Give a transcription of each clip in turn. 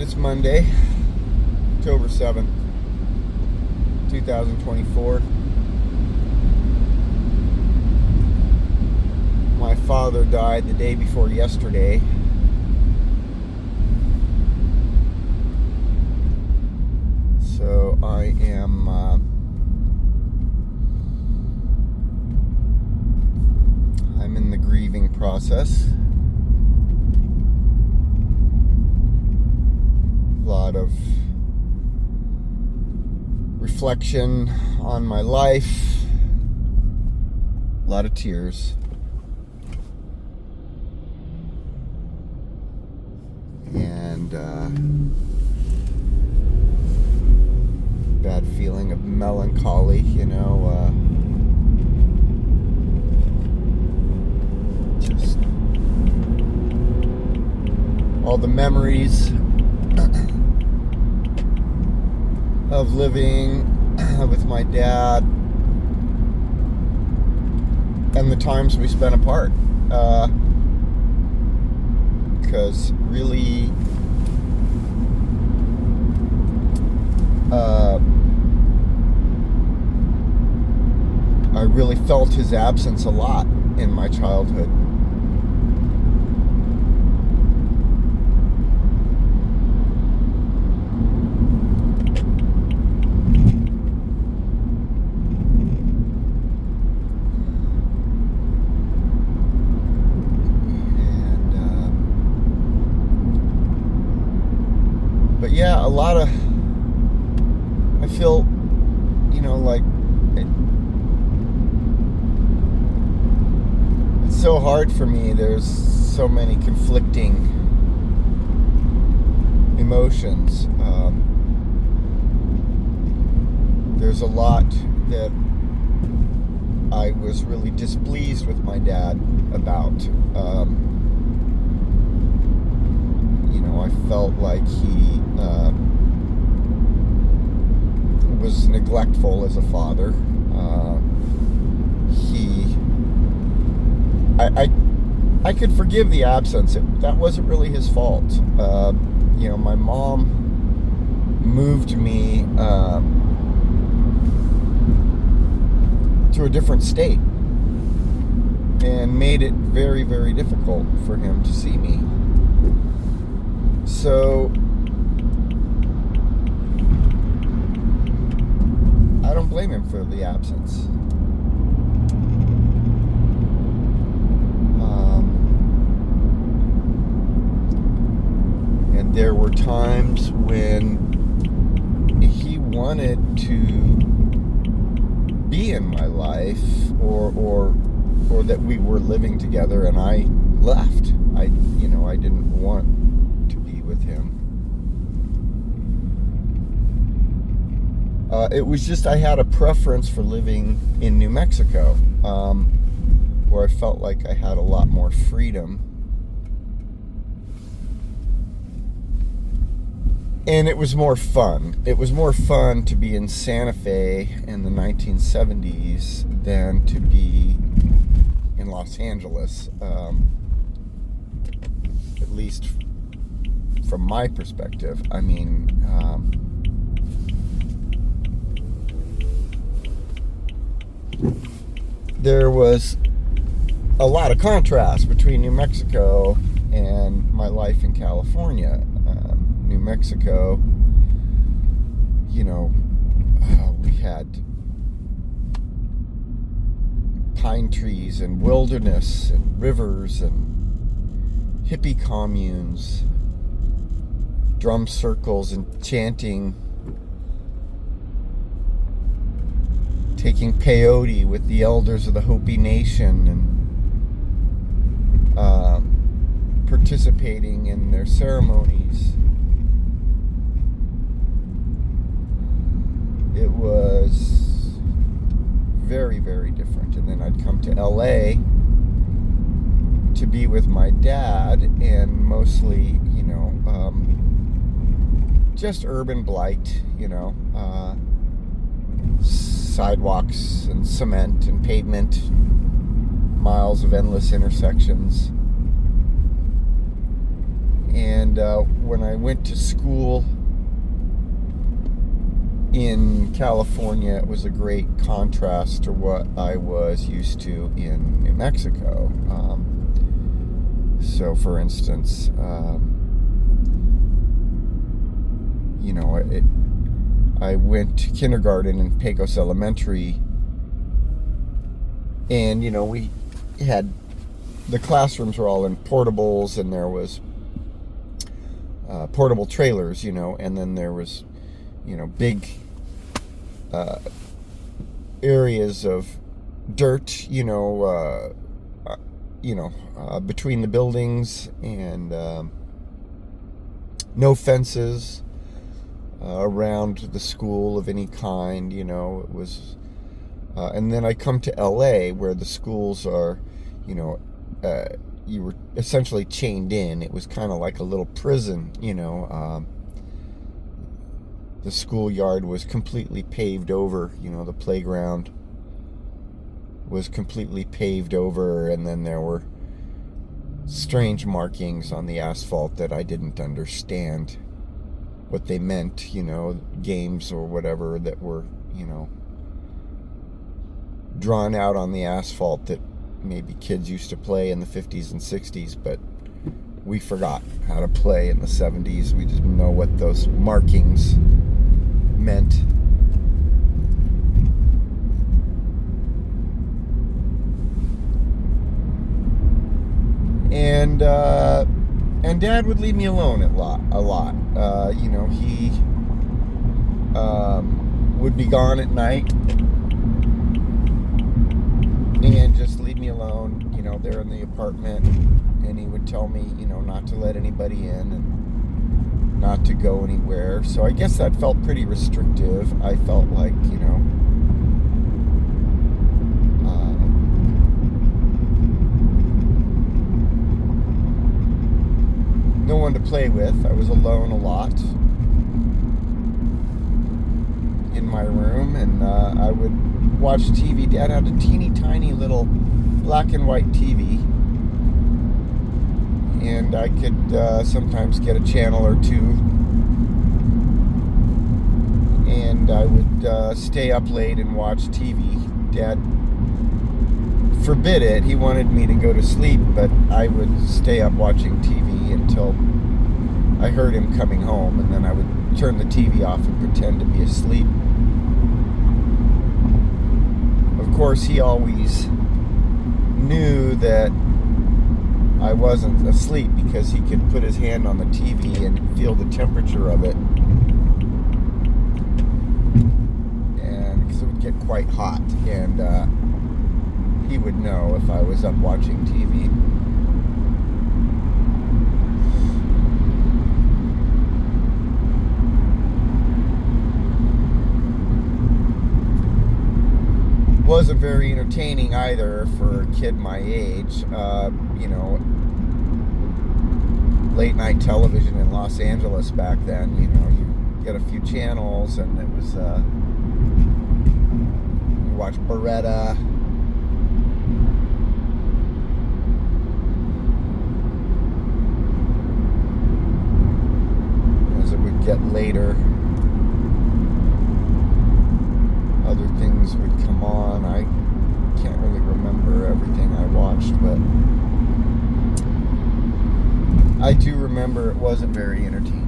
It's Monday, October 7th, 2024. My father died the day before yesterday. So I am I'm in the grieving process. A lot of reflection on my life, a lot of tears. And bad feeling of melancholy, just all the memories of living with my dad and the times we spent apart. Because really, I really felt his absence a lot in my childhood. But yeah, a lot of, I feel, like it's so hard for me. There's so many conflicting emotions. There's a lot that I was really displeased with my dad about. I felt like he was neglectful as a father. I could forgive the absence. That wasn't really his fault. My mom moved me to a different state and made it very, very difficult for him to see me. So I don't blame him for the absence. And there were times when he wanted to be in my life, or that we were living together, and I left. I didn't want with him. It was just I had a preference for living in New Mexico, where I felt like I had a lot more freedom. And it was more fun. It was more fun to be in Santa Fe in the 1970s than to be in Los Angeles, at least from my perspective. I mean, there was a lot of contrast between New Mexico and my life in California. New Mexico, we had pine trees and wilderness and rivers and hippie communes, drum circles and chanting, taking peyote with the elders of the Hopi Nation and participating in their ceremonies. It was very, very different. And then I'd come to LA to be with my dad, and mostly, just urban blight, sidewalks and cement and pavement, miles of endless intersections. And when I went to school in California, it was a great contrast to what I was used to in New Mexico. So, for instance, I went to kindergarten in Pecos Elementary, and we had the classrooms were all in portables, and there was portable trailers, and then there was big areas of dirt, between the buildings, and no fences around the school of any kind. It was, and then I come to LA, where the schools are, you were essentially chained in. It was kind of like a little prison. The schoolyard was completely paved over. The playground was completely paved over, and then there were strange markings on the asphalt that I didn't understand what they meant, games or whatever that were, drawn out on the asphalt that maybe kids used to play in the 50s and 60s, but we forgot how to play in the 70s. We didn't know what those markings meant. And Dad would leave me alone a lot. He would be gone at night and just leave me alone, there in the apartment, and he would tell me, not to let anybody in and not to go anywhere. So I guess that felt pretty restrictive. I felt like, no one to play with. I was alone a lot in my room, and I would watch TV. Dad had a teeny tiny little black and white TV, and I could sometimes get a channel or two, and I would stay up late and watch TV. Dad forbid it. He wanted me to go to sleep, but I would stay up watching TV until I heard him coming home, and then I would turn the TV off and pretend to be asleep. Of course, he always knew that I wasn't asleep, because he could put his hand on the TV and feel the temperature of it, and because it would get quite hot, and he would know if I was up watching TV. Wasn't very entertaining either for a kid my age. Late night television in Los Angeles back then, you get a few channels, and it was, you watch Baretta, as it would get later. Other things would come on. I can't really remember everything I watched, but I do remember it wasn't very entertaining.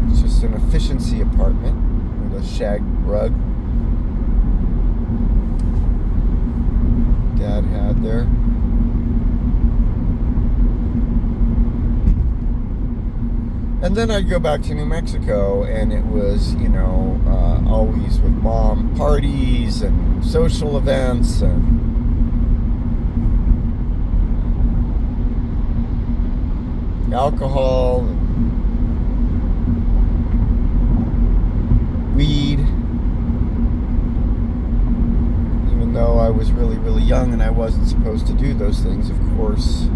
It's just an efficiency apartment with a shag rug Dad had there. And then I'd go back to New Mexico, and it was, always with Mom parties and social events and alcohol and weed. Even though I was really, really young and I wasn't supposed to do those things, of course,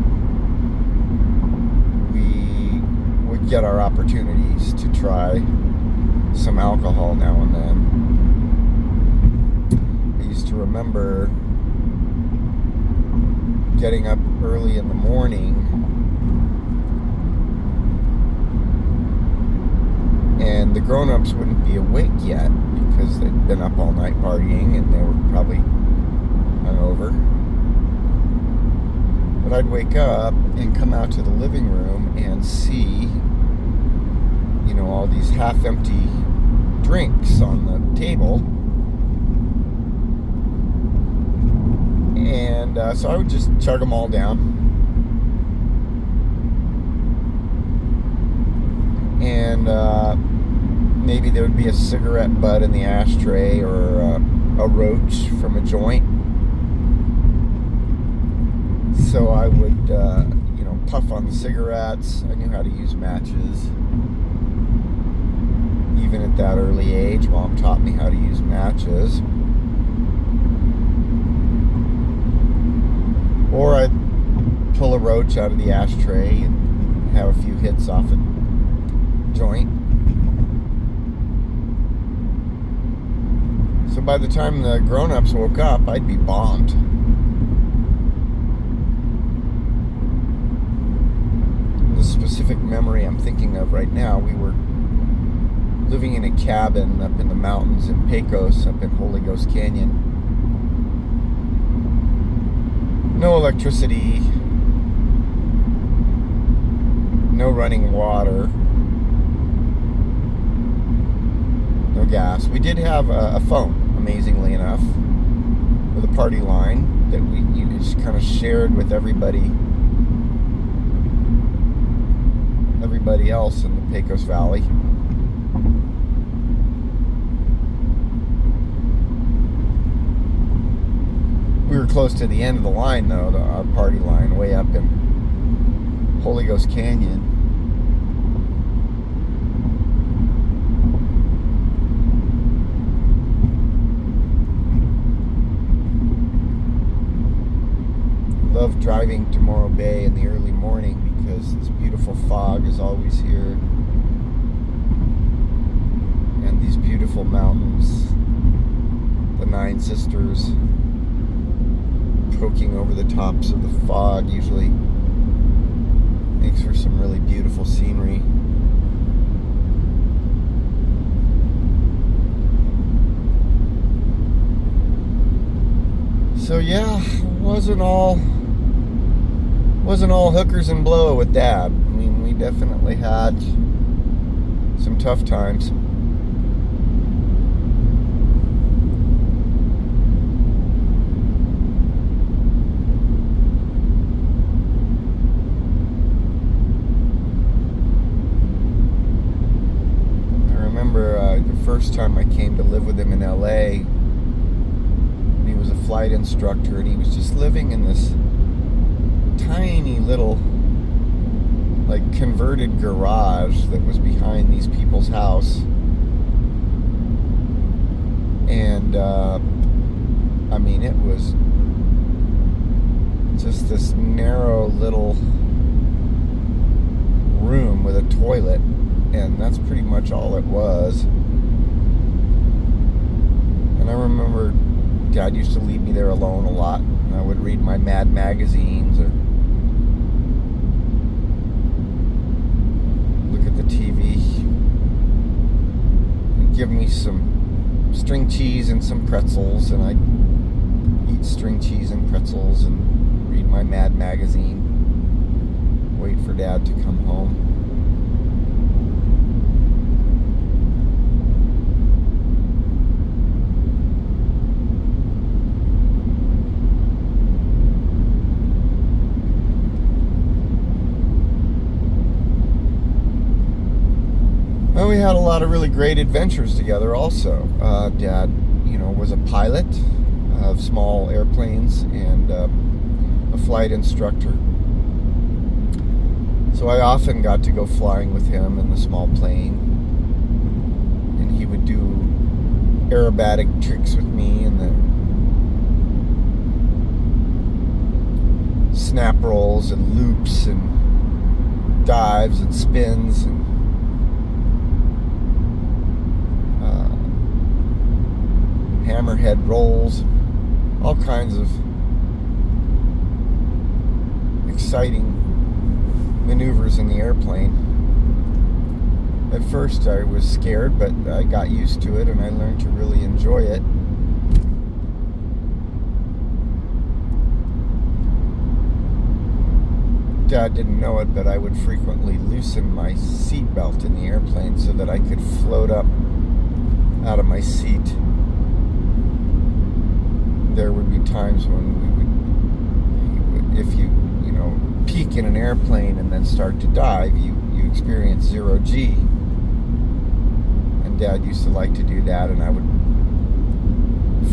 get our opportunities to try some alcohol now and then. I used to remember getting up early in the morning, and the grown-ups wouldn't be awake yet because they'd been up all night partying and they were probably hungover. But I'd wake up and come out to the living room and see, all these half-empty drinks on the table. And so I would just chug them all down. And maybe there would be a cigarette butt in the ashtray or a roach from a joint. So I would, puff on the cigarettes. I knew how to use matches. Even at that early age, Mom taught me how to use matches. Or I'd pull a roach out of the ashtray and have a few hits off a joint. So by the time the grown-ups woke up, I'd be bombed. The specific memory I'm thinking of right now, we were living in a cabin up in the mountains in Pecos, up in Holy Ghost Canyon. No electricity, no running water, no gas. We did have a phone, amazingly enough, with a party line that we just kind of shared with everybody else in the Pecos Valley. We were close to the end of the line, though, our party line, way up in Holy Ghost Canyon. Love driving to Morro Bay in the early morning because this beautiful fog is always here. And these beautiful mountains, the Nine Sisters, poking over the tops of the fog usually makes for some really beautiful scenery. So yeah, wasn't all hookers and blow with Dad. I mean, we definitely had some tough times. The first time I came to live with him in LA, he was a flight instructor, and he was just living in this tiny little, converted garage that was behind these people's house. And it was just this narrow little room with a toilet, and that's pretty much all it was. And I remember Dad used to leave me there alone a lot, and I would read my Mad magazines or look at the TV. He'd give me some string cheese and some pretzels, and I'd eat string cheese and pretzels and read my Mad magazine, wait for Dad to come home. Well, we had a lot of really great adventures together also. Dad, was a pilot of small airplanes and a flight instructor. So I often got to go flying with him in the small plane. And he would do aerobatic tricks with me and the snap rolls and loops and dives and spins and hammerhead rolls, all kinds of exciting maneuvers in the airplane. At first I was scared, but I got used to it and I learned to really enjoy it. Dad didn't know it, but I would frequently loosen my seat belt in the airplane so that I could float up out of my seat. There would be times when if you peak in an airplane and then start to dive, you experience 0G. And Dad used to like to do that, and I would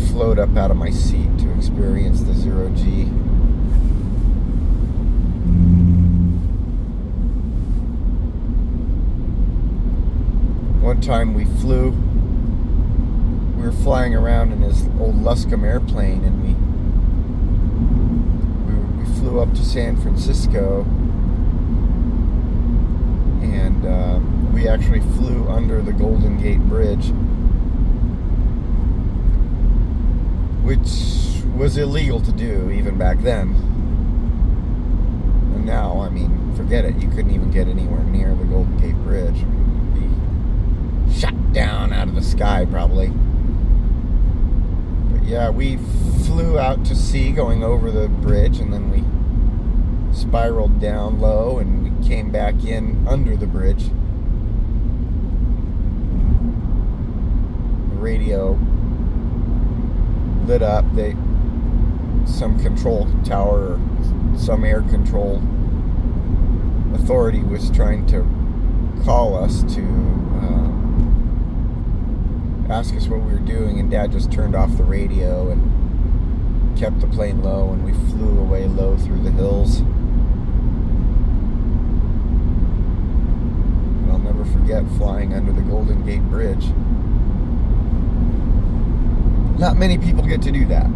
float up out of my seat to experience the 0G. One time we were flying around in his old Luscombe airplane, and we flew up to San Francisco, and we actually flew under the Golden Gate Bridge, which was illegal to do even back then. And now, I mean, forget it. You couldn't even get anywhere near the Golden Gate Bridge. You'd be shot down out of the sky, probably. But yeah, we flew out to sea going over the bridge, and then we spiraled down low, and we came back in under the bridge. The radio lit up. Some control tower or some air control authority was trying to call us to ask us what we were doing, and Dad just turned off the radio and kept the plane low, and we flew away low through the hills. I'll never forget flying under the Golden Gate Bridge. Not many people get to do that.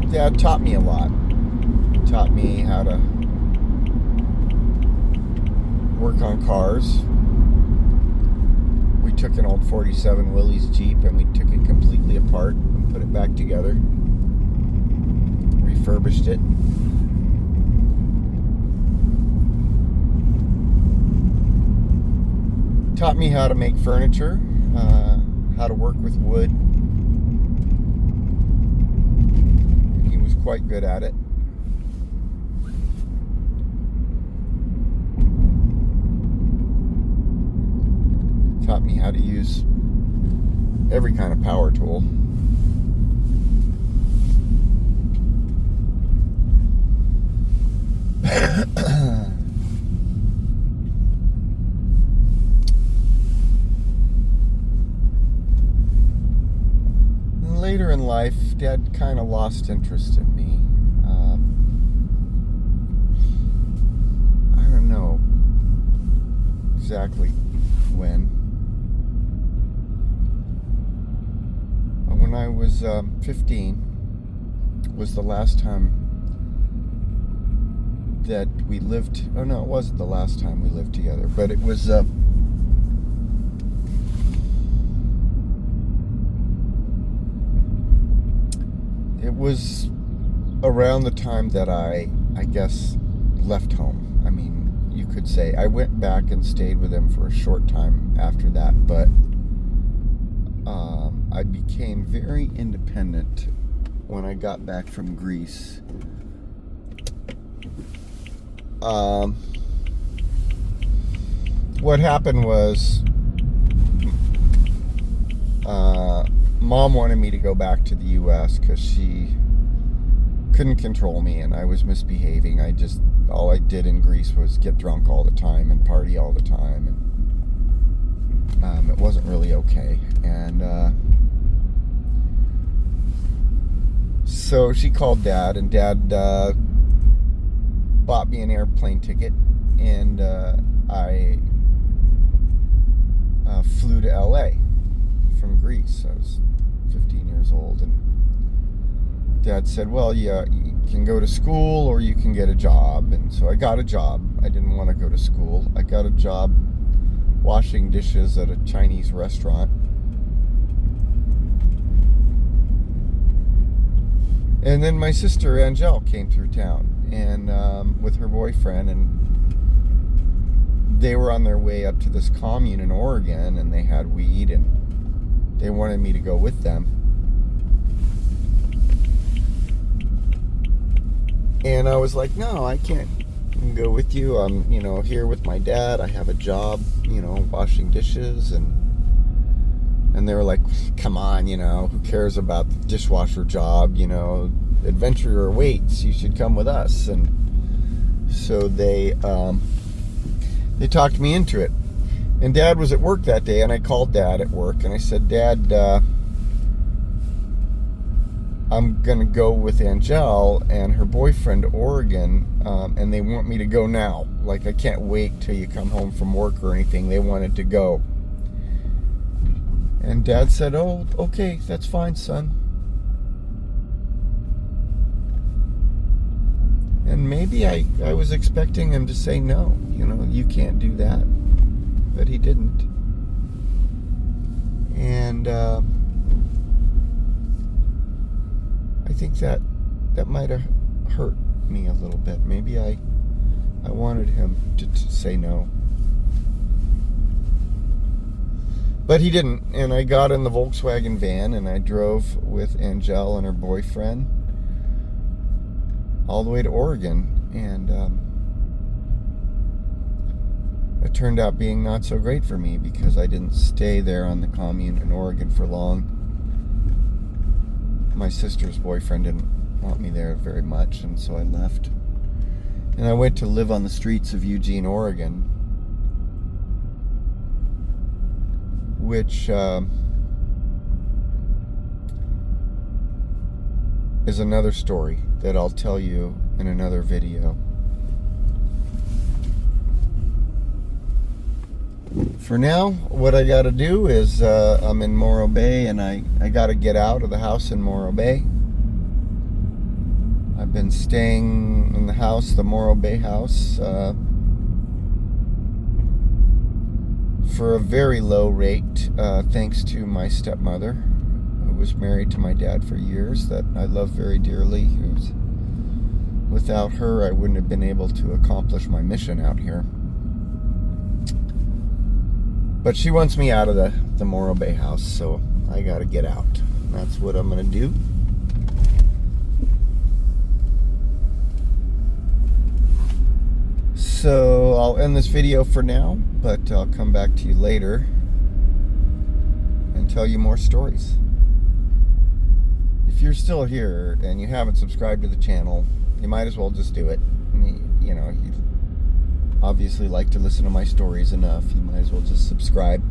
Dad taught me a lot. He taught me how to work on cars. We took an old 47 Willys Jeep and we took it completely apart and put it back together. Refurbished it. Taught me how to make furniture, how to work with wood. He was quite good at it. Taught me how to use every kind of power tool. Later in life, Dad kind of lost interest in me. I don't know exactly when. When I was 15 was the last time that we lived. Oh no, it wasn't the last time we lived together, but it was around the time that I guess left home. I mean, you could say I went back and stayed with him for a short time after that, but I became very independent when I got back from Greece. What happened was, Mom wanted me to go back to the U.S. because she couldn't control me and I was misbehaving. All I did in Greece was get drunk all the time and party all the time, and it wasn't really okay. And so she called Dad, and Dad bought me an airplane ticket, and I flew to LA from Greece. I was 15 years old, and Dad said, well, yeah, you can go to school or you can get a job. And so I got a job. I didn't want to go to school. I got a job washing dishes at a Chinese restaurant. And then my sister Angelle came through town and with her boyfriend, and they were on their way up to this commune in Oregon, and they had weed, and they wanted me to go with them. And I was like, no, I can't go with you. I'm, here with my dad. I have a job, washing dishes. And they were like, come on, who cares about the dishwasher job? Adventure awaits. You should come with us. And so they talked me into it. And Dad was at work that day, and I called Dad at work, and I said, Dad, I'm going to go with Angelle and her boyfriend to Oregon, and they want me to go now. Like, I can't wait till you come home from work or anything. They wanted to go. And Dad said, oh, okay, that's fine, son. And maybe I was expecting him to say no. You can't do that. But he didn't. And I think that might have hurt me a little bit. Maybe I wanted him to say no. But he didn't, and I got in the Volkswagen van, and I drove with Angelle and her boyfriend all the way to Oregon, and it turned out being not so great for me because I didn't stay there on the commune in Oregon for long. My sister's boyfriend didn't want me there very much, and so I left. And I went to live on the streets of Eugene, Oregon, which is another story that I'll tell you in another video. For now, what I gotta do is I'm in Morro Bay, and I gotta get out of the house in Morro Bay. I've been staying in the house, the Morro Bay house, for a very low rate, thanks to my stepmother, who was married to my dad for years, that I love very dearly. Without her, I wouldn't have been able to accomplish my mission out here. But she wants me out of the Morro Bay house, so I gotta get out. That's what I'm gonna do. So I'll end this video for now, but I'll come back to you later and tell you more stories. If you're still here and you haven't subscribed to the channel, you might as well just do it. You obviously like to listen to my stories enough. You might as well just subscribe.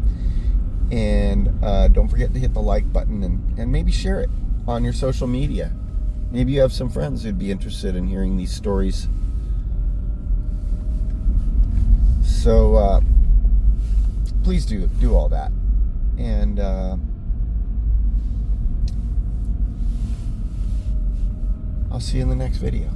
And don't forget to hit the like button and maybe share it on your social media. Maybe you have some friends who'd be interested in hearing these stories. So please do all that. And I'll see you in the next video.